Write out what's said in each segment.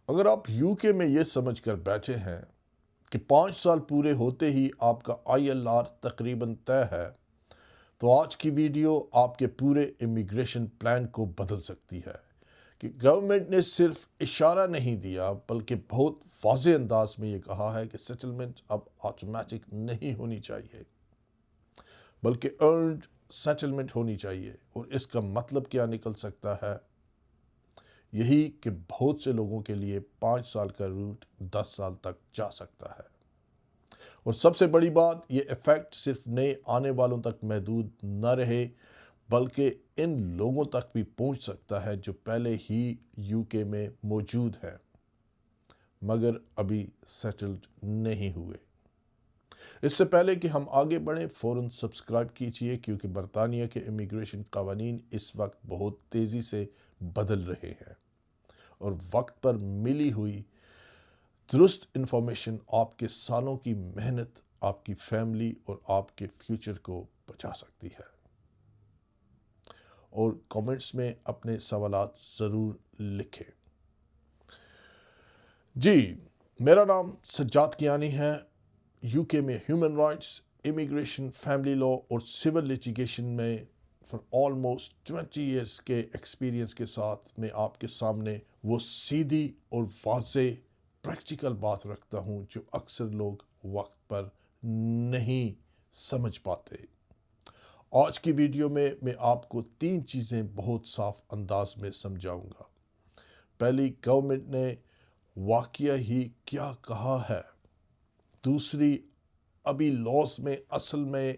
اگر آپ یو کے میں یہ سمجھ کر بیٹھے ہیں کہ 5 سال پورے ہوتے ہی آپ کا ILR تقریباً طے ہے، تو آج کی ویڈیو آپ کے پورے امیگریشن پلان کو بدل سکتی ہے کہ گورنمنٹ نے صرف اشارہ نہیں دیا بلکہ بہت واضح انداز میں یہ کہا ہے کہ سیٹلمنٹ اب آٹومیٹک نہیں ہونی چاہیے بلکہ ارنڈ سیٹلمنٹ ہونی چاہیے۔ اور اس کا مطلب کیا نکل سکتا ہے؟ یہی کہ بہت سے لوگوں کے لیے 5 سال کا روٹ 10 سال تک جا سکتا ہے۔ اور سب سے بڑی بات، یہ ایفیکٹ صرف نئے آنے والوں تک محدود نہ رہے بلکہ ان لوگوں تک بھی پہنچ سکتا ہے جو پہلے ہی یو کے میں موجود ہیں مگر ابھی سیٹلڈ نہیں ہوئے۔ اس سے پہلے کہ ہم آگے بڑھیں، فوراً سبسکرائب کیجئے کیونکہ برطانیہ کے امیگریشن قوانین اس وقت بہت تیزی سے بدل رہے ہیں اور وقت پر ملی ہوئی درست انفارمیشن آپ کے سالوں کی محنت، آپ کی فیملی اور آپ کے فیوچر کو بچا سکتی ہے۔ اور کامنٹس میں اپنے سوالات ضرور لکھیں۔ جی، میرا نام سجاد کیانی ہے۔ یو کے میں ہیومن رائٹس، امیگریشن، فیملی لا اور سول لیٹیگیشن میں فار آلموسٹ 20 ایئرس کے ایکسپیرینس کے ساتھ میں آپ کے سامنے وہ سیدھی اور واضح پریکٹیکل بات رکھتا ہوں جو اکثر لوگ وقت پر نہیں سمجھ پاتے۔ آج کی ویڈیو میں آپ کو 3 چیزیں بہت صاف انداز میں سمجھاؤں گا۔ پہلی، گورنمنٹ نے واقعہ ہی کیا کہا ہے۔ دوسری، ابھی لاس میں اصل میں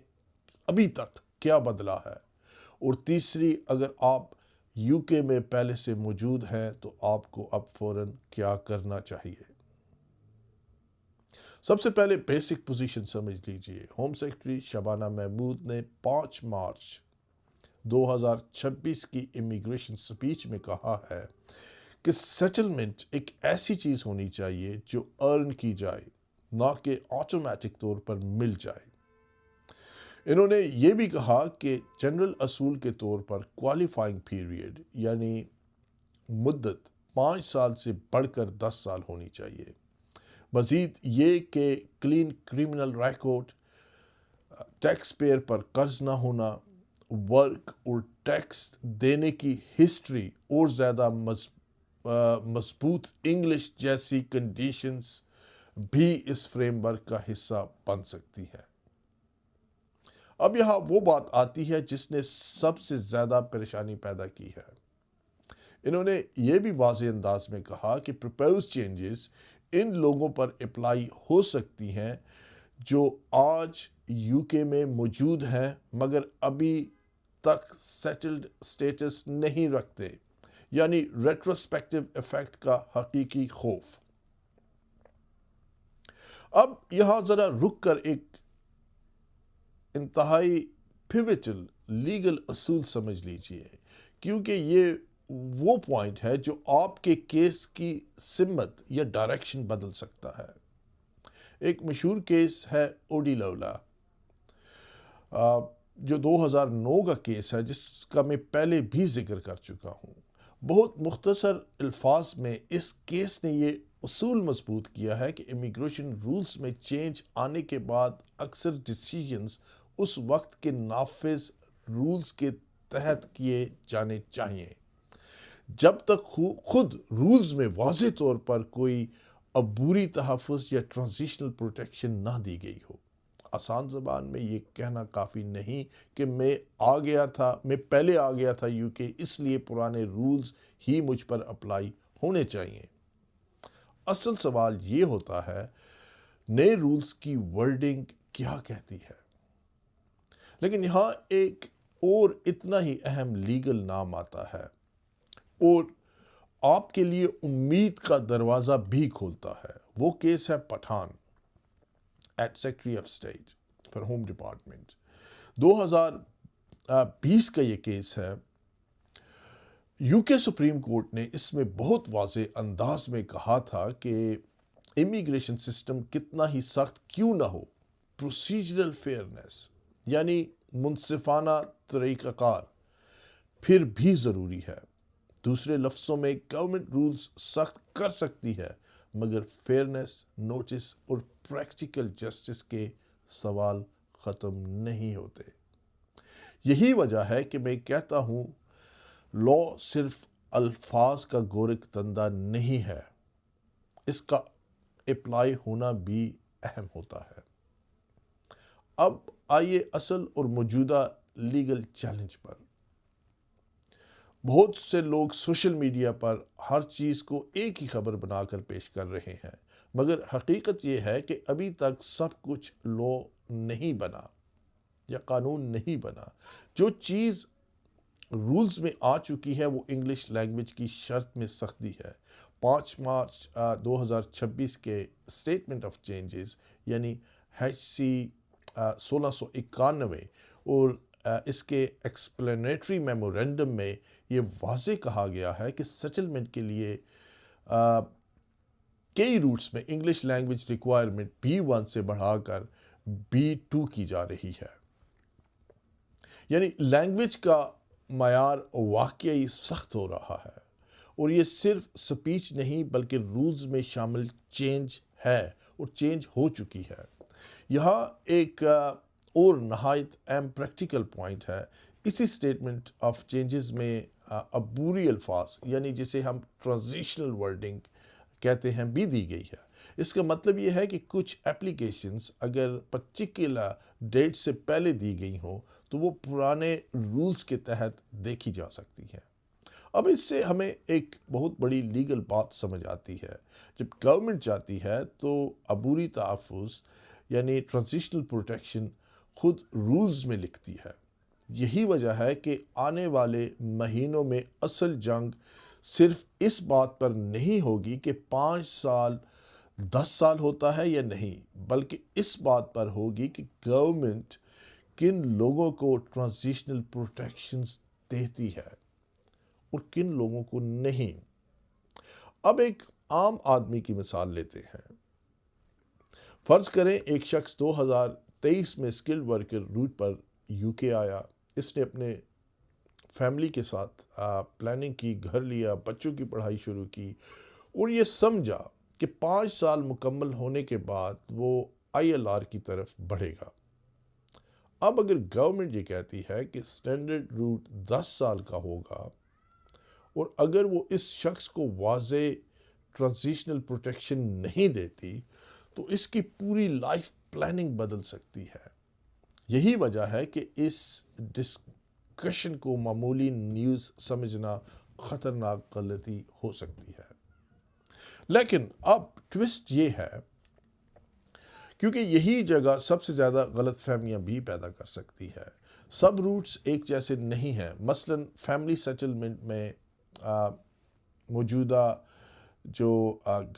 ابھی تک کیا بدلا ہے۔ اور تیسری، اگر آپ یو کے میں پہلے سے موجود ہیں تو آپ کو اب فوراً کیا کرنا چاہیے۔ سب سے پہلے بیسک پوزیشن سمجھ لیجئے۔ ہوم سیکرٹری شبانہ محمود نے 5 مارچ 2026 کی امیگریشن سپیچ میں کہا ہے کہ سیٹلمنٹ ایک ایسی چیز ہونی چاہیے جو ارن کی جائے، نہ کہ آٹومیٹک طور پر مل جائے۔ انہوں نے یہ بھی کہا کہ جنرل اصول کے طور پر کوالیفائنگ پیریڈ یعنی مدت 5 سال سے بڑھ کر 10 سال ہونی چاہیے۔ مزید یہ کہ clean criminal record, tax payer پر قرض نہ ہونا، ورک اور ٹیکس دینے کی ہسٹری اور زیادہ مضبوط انگلش جیسی کنڈیشنز بھی اس فریم ورک کا حصہ بن سکتی ہے۔ اب یہاں وہ بات آتی ہے جس نے سب سے زیادہ پریشانی پیدا کی ہے۔ انہوں نے یہ بھی واضح انداز میں کہا کہ پروپوز چینجز ان لوگوں پر اپلائی ہو سکتی ہیں جو آج یو کے میں موجود ہیں مگر ابھی تک سیٹلڈ سٹیٹس نہیں رکھتے، یعنی ریٹروسپیکٹیو ایفیکٹ کا حقیقی خوف۔ اب یہاں ذرا رک کر ایک انتہائی پیوٹل لیگل اصول سمجھ لیجئے، کیونکہ یہ وہ پوائنٹ ہے جو آپ کے کیس کی سمت یا ڈائریکشن بدل سکتا ہے۔ ایک مشہور کیس ہے اوڈی لولا، جو 2009 کا کیس ہے جس کا میں پہلے بھی ذکر کر چکا ہوں۔ بہت مختصر الفاظ میں اس کیس نے یہ اصول مضبوط کیا ہے کہ امیگریشن رولز میں چینج آنے کے بعد اکثر ڈیسیژنز اس وقت کے نافذ رولز کے تحت کیے جانے چاہیے جب تک خود رولز میں واضح طور پر کوئی عبوری تحفظ یا ٹرانزیشنل پروٹیکشن نہ دی گئی ہو۔ آسان زبان میں یہ کہنا کافی نہیں کہ میں پہلے آ گیا تھا یو کے، اس لیے پرانے رولز ہی مجھ پر اپلائی ہونے چاہیے۔ اصل سوال یہ ہوتا ہے، نئے رولز کی ورڈنگ کیا کہتی ہے؟ لیکن یہاں ایک اور اتنا ہی اہم لیگل نام آتا ہے اور آپ کے لیے امید کا دروازہ بھی کھولتا ہے۔ وہ کیس ہے Pathan at Secretary of State for Home Department. 2020 کا یہ کیس ہے۔ یو کے سپریم کورٹ نے اس میں بہت واضح انداز میں کہا تھا کہ امیگریشن سسٹم کتنا ہی سخت کیوں نہ ہو، پروسیجرل فیئرنیس یعنی منصفانہ طریقہ کار پھر بھی ضروری ہے۔ دوسرے لفظوں میں گورنمنٹ رولز سخت کر سکتی ہے مگر فیئرنس، نوٹس اور پریکٹیکل جسٹس کے سوال ختم نہیں ہوتے۔ یہی وجہ ہے کہ میں کہتا ہوں لا صرف الفاظ کا گورکھ دھندا نہیں ہے، اس کا اپلائی ہونا بھی اہم ہوتا ہے۔ اب آئیے اصل اور موجودہ لیگل چیلنج پر۔ بہت سے لوگ سوشل میڈیا پر ہر چیز کو ایک ہی خبر بنا کر پیش کر رہے ہیں، مگر حقیقت یہ ہے کہ ابھی تک سب کچھ لا نہیں بنا یا قانون نہیں بنا۔ جو چیز رولز میں آ چکی ہے وہ انگلش لینگویج کی شرط میں سختی ہے۔ 5 مارچ 2026 کے اسٹیٹمنٹ آف چینجز یعنی HC 1691 اور اس کے ایکسپلینیٹری میمورینڈم میں یہ واضح کہا گیا ہے کہ سیٹلمنٹ کے لیے کئی روٹس میں انگلش لینگویج ریکوائرمنٹ B1 سے بڑھا کر B2 کی جا رہی ہے۔ یعنی لینگویج کا معیار واقعی سخت ہو رہا ہے، اور یہ صرف سپیچ نہیں بلکہ رولز میں شامل چینج ہے اور چینج ہو چکی ہے۔ یہاں ایک اور نہایت اہم پریکٹیکل پوائنٹ ہے۔ اسی اسٹیٹمنٹ آف چینجز میں عبوری الفاظ یعنی جسے ہم ٹرانزیشنل ورڈنگ کہتے ہیں بھی دی گئی ہے۔ اس کا مطلب یہ ہے کہ کچھ اپلیکیشنز اگر پرٹیکولر ڈیٹ سے پہلے دی گئی ہوں تو وہ پرانے رولز کے تحت دیکھی جا سکتی ہیں۔ اب اس سے ہمیں ایک بہت بڑی لیگل بات سمجھ آتی ہے۔ جب گورنمنٹ چاہتی ہے تو عبوری تحفظ یعنی ٹرانزیشنل پروٹیکشن خود رولز میں لکھتی ہے۔ یہی وجہ ہے کہ آنے والے مہینوں میں اصل جنگ صرف اس بات پر نہیں ہوگی کہ 5 سال 10 سال ہوتا ہے یا نہیں، بلکہ اس بات پر ہوگی کہ گورنمنٹ کن لوگوں کو ٹرانزیشنل پروٹیکشنز دیتی ہے اور کن لوگوں کو نہیں۔ اب ایک عام آدمی کی مثال لیتے ہیں۔ فرض کریں ایک شخص 2023 میں اسکل ورکر روٹ پر UK آیا۔ اس نے اپنے فیملی کے ساتھ پلاننگ کی، گھر لیا، بچوں کی پڑھائی شروع کی اور یہ سمجھا کہ 5 سال مکمل ہونے کے بعد وہ ILR کی طرف بڑھے گا۔ اب اگر گورنمنٹ یہ کہتی ہے کہ اسٹینڈرڈ روٹ 10 سال کا ہوگا اور اگر وہ اس شخص کو واضح ٹرانزیشنل پروٹیکشن نہیں دیتی تو اس کی پوری لائف پلاننگ بدل سکتی ہے۔ یہی وجہ ہے کہ اس ڈسکشن کو معمولی نیوز سمجھنا خطرناک غلطی ہو سکتی ہے۔ لیکن اب ٹوسٹ یہ ہے، کیونکہ یہی جگہ سب سے زیادہ غلط فہمیاں بھی پیدا کر سکتی ہے۔ سب روٹس ایک جیسے نہیں ہیں۔ مثلا فیملی سیٹلمنٹ میں موجودہ جو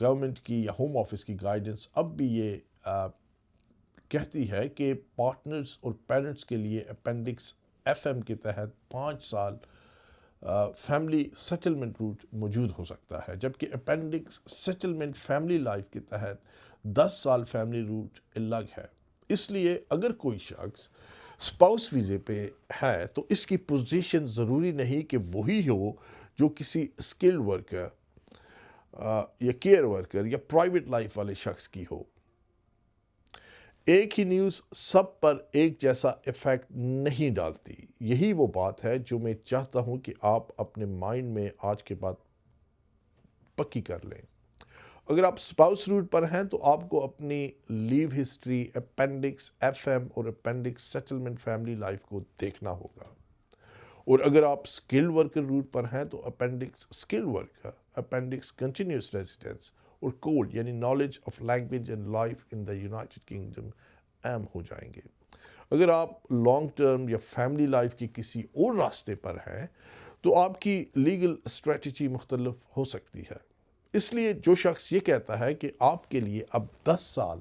گورنمنٹ کی یا ہوم آفس کی گائیڈنس اب بھی یہ کہتی ہے کہ پارٹنرز اور پیرنٹس کے لیے اپینڈکس FM کے تحت 5 سال فیملی سیٹلمنٹ روٹ موجود ہو سکتا ہے، جبکہ اپینڈکس سیٹلمنٹ فیملی لائف کے تحت 10 سال فیملی روٹ الگ ہے۔ اس لیے اگر کوئی شخص اسپاؤس ویزے پہ ہے تو اس کی پوزیشن ضروری نہیں کہ وہی ہو جو کسی اسکل ورکر یا کیئر ورکر یا پرائیویٹ لائف والے شخص کی ہو۔ ایک ہی نیوز سب پر ایک جیسا ایفیکٹ نہیں ڈالتی۔ یہی وہ بات ہے جو میں چاہتا ہوں کہ آپ اپنے مائنڈ میں آج کے بعد پکی کر لیں۔ اگر آپ اسپاؤس روٹ پر ہیں تو آپ کو اپنی لیو ہسٹری، اپینڈکس FM اور اپینڈکس سیٹلمنٹ فیملی لائف کو دیکھنا ہوگا۔ اور اگر آپ اسکل ورکر روٹ پر ہیں تو appendix skill worker, appendix continuous residence اور کوڈ یعنی knowledge of language and life in the United kingdom اہم ہو جائیں گے۔ اگر آپ لانگ ٹرم یا فیملی لائف کے کسی اور راستے پر ہیں تو آپ کی لیگل اسٹریٹجی مختلف ہو سکتی ہے۔ اس لیے جو شخص یہ کہتا ہے کہ آپ کے لیے اب 10 سال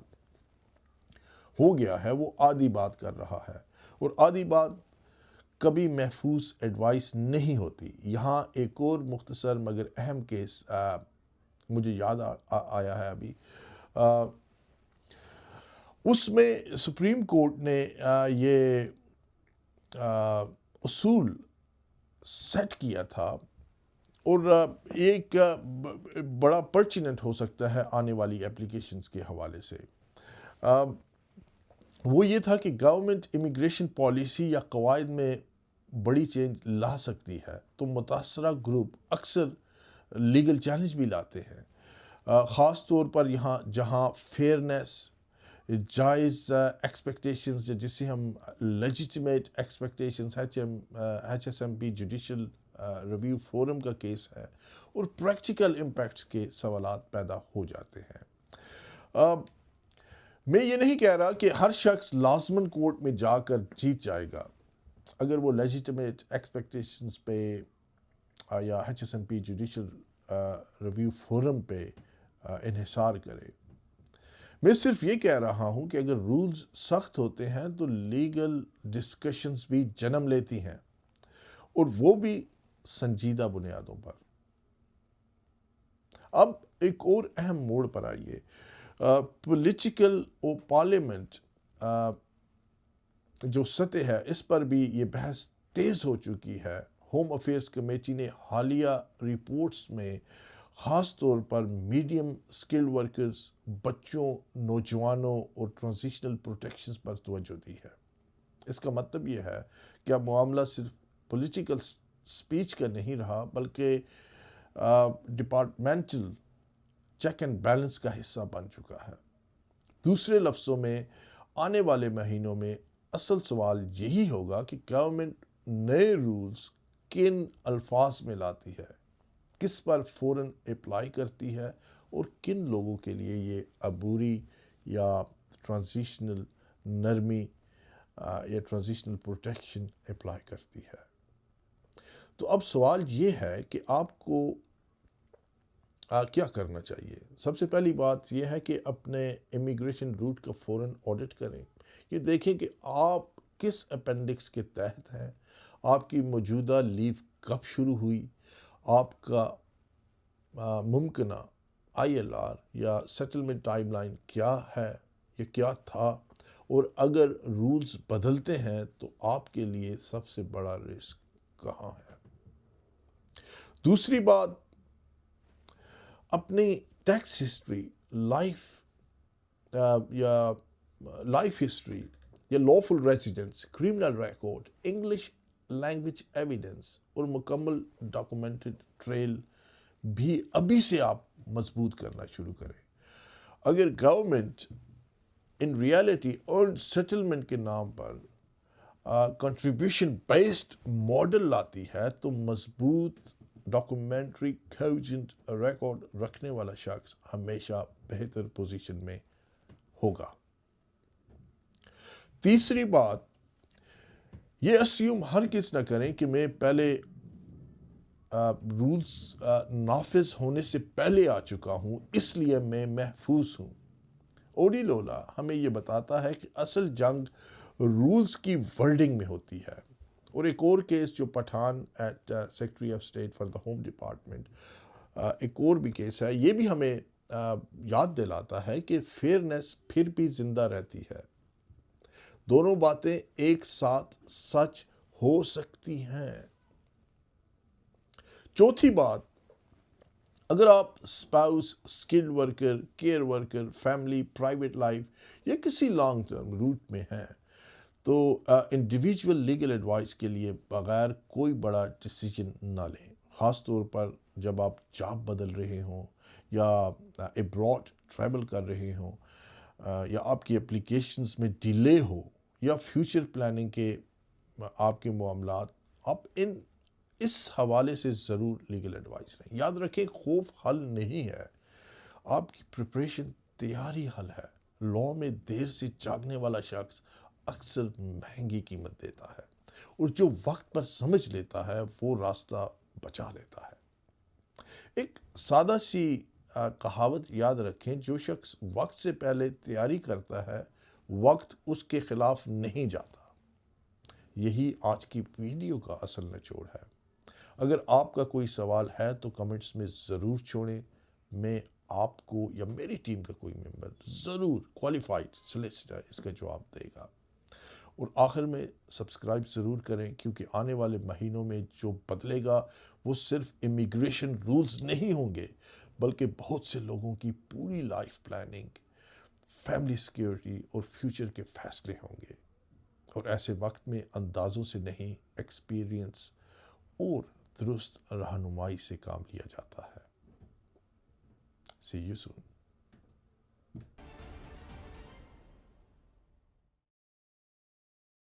ہو گیا ہے وہ آدھی بات کر رہا ہے، اور آدھی بات کبھی محفوظ ایڈوائس نہیں ہوتی۔ یہاں ایک اور مختصر مگر اہم کیس مجھے یاد آیا ہے ابھی۔ اس میں سپریم کورٹ نے یہ اصول سیٹ کیا تھا اور ایک بڑا پرچیننٹ ہو سکتا ہے آنے والی اپلیکیشنز کے حوالے سے، وہ یہ تھا کہ گورنمنٹ امیگریشن پالیسی یا قواعد میں بڑی چینج لا سکتی ہے، تو متاثرہ گروپ اکثر لیگل چیلنج بھی لاتے ہیں، خاص طور پر یہاں جہاں فیئرنیس، جائز ایکسپیکٹیشنز جسے ہم legitimate expectations, H S M P judicial review forum کا کیس ہے، اور پریکٹیکل امپیکٹس کے سوالات پیدا ہو جاتے ہیں۔ میں یہ نہیں کہہ رہا کہ ہر شخص لازماً کورٹ میں جا کر جیت جائے گا اگر وہ لیجیٹمیٹ ایکسپیکٹیشنز پہ یا H S M P judicial review forum پہ انحصار کرے۔ میں صرف یہ کہہ رہا ہوں کہ اگر رولز سخت ہوتے ہیں تو لیگل ڈسکشنز بھی جنم لیتی ہیں، اور وہ بھی سنجیدہ بنیادوں پر۔ اب ایک اور اہم موڑ پر آئیے، پولیٹیکل اور پارلیمنٹ جو سطح ہے اس پر بھی یہ بحث تیز ہو چکی ہے۔ ہوم افیئرز کمیٹی نے حالیہ رپورٹس میں خاص طور پر میڈیم سکلڈ ورکرز، بچوں، نوجوانوں اور ٹرانزیشنل پروٹیکشنز پر توجہ دی ہے۔ اس کا مطلب یہ ہے کہ اب معاملہ صرف پولیٹیکل سپیچ کا نہیں رہا، بلکہ ڈپارٹمنٹل چیک اینڈ بیلنس کا حصہ بن چکا ہے۔ دوسرے لفظوں میں آنے والے مہینوں میں اصل سوال یہی ہوگا کہ گورنمنٹ نئے رولز کن الفاظ میں لاتی ہے، کس پر فوراً اپلائی کرتی ہے، اور کن لوگوں کے لیے یہ عبوری یا ٹرانزیشنل نرمی یا ٹرانزیشنل پروٹیکشن اپلائی کرتی ہے۔ تو اب سوال یہ ہے کہ آپ کو کیا کرنا چاہیے۔ سب سے پہلی بات یہ ہے کہ اپنے امیگریشن روٹ کا فوراً آڈٹ کریں، یہ دیکھیں کہ آپ کس اپینڈکس کے تحت ہیں، آپ کی موجودہ لیو کب شروع ہوئی، آپ کا ممکنہ آئی ایل آر یا سیٹلمنٹ ٹائم لائن کیا ہے یا کیا تھا، اور اگر رولز بدلتے ہیں تو آپ کے لیے سب سے بڑا رسک کہاں ہے۔ دوسری بات، اپنی ٹیکس ہسٹری، لائف ہسٹری یا lawful residence, criminal record, English language evidence اور مکمل ڈاکومنٹڈ ٹریل بھی ابھی سے آپ مضبوط کرنا شروع کریں۔ اگر government in reality earned settlement کے نام پر کنٹریبیوشن بیسڈ ماڈل لاتی ہے تو مضبوط ڈاکومنٹری کوجنٹ ریکارڈ رکھنے والا شخص ہمیشہ بہتر پوزیشن میں ہوگا۔ تیسری بات، یہ اسیوم ہرگز نہ کریں کہ میں پہلے رولز نافذ ہونے سے پہلے آ چکا ہوں اس لیے میں محفوظ ہوں۔ اوڈی لولا ہمیں یہ بتاتا ہے کہ اصل جنگ رولز کی ورڈنگ میں ہوتی ہے۔ اور ایک اور کیس جو Pathan at Secretary of State for the Home Department, ایک اور بھی کیس ہے، یہ بھی ہمیں یاد دلاتا ہے کہ فیئرنیس پھر بھی زندہ رہتی ہے۔ دونوں باتیں ایک ساتھ سچ ہو سکتی ہیں۔ چوتھی بات، اگر آپ spouse, skilled worker, care worker, family, private life یا کسی لانگ ٹرم روٹ میں ہیں تو انڈیویجول لیگل ایڈوائس کے لیے بغیر کوئی بڑا ڈیسیجن نہ لیں، خاص طور پر جب آپ جاب بدل رہے ہوں یا ابراڈ ٹریول کر رہے ہوں یا آپ کی اپلیکیشنز میں ڈیلے ہو یا فیوچر پلاننگ کے آپ کے معاملات، آپ اس حوالے سے ضرور لیگل ایڈوائس لیں۔ یاد رکھیں، خوف حل نہیں ہے، آپ کی پریپریشن تیاری حل ہے۔ لاء میں دیر سے جاگنے والا شخص اکثر مہنگی قیمت دیتا ہے، اور جو وقت پر سمجھ لیتا ہے وہ راستہ بچا لیتا ہے۔ ایک سادہ سی کہاوت یاد رکھیں، جو شخص وقت سے پہلے تیاری کرتا ہے وقت اس کے خلاف نہیں جاتا۔ یہی آج کی ویڈیو کا اصل نچوڑ ہے۔ اگر آپ کا کوئی سوال ہے تو کمنٹس میں ضرور چھوڑیں، میں آپ کو یا میری ٹیم کا کوئی ممبر ضرور کوالیفائڈ سلیسٹر اس کا جواب دے گا۔ اور آخر میں سبسکرائب ضرور کریں، کیونکہ آنے والے مہینوں میں جو بدلے گا وہ صرف امیگریشن رولز نہیں ہوں گے بلکہ بہت سے لوگوں کی پوری لائف پلاننگ، فیملی سیکیورٹی اور فیوچر کے فیصلے ہوں گے، اور ایسے وقت میں اندازوں سے نہیں، ایکسپیرینس اور درست رہنمائی سے کام لیا جاتا ہے۔ See you soon.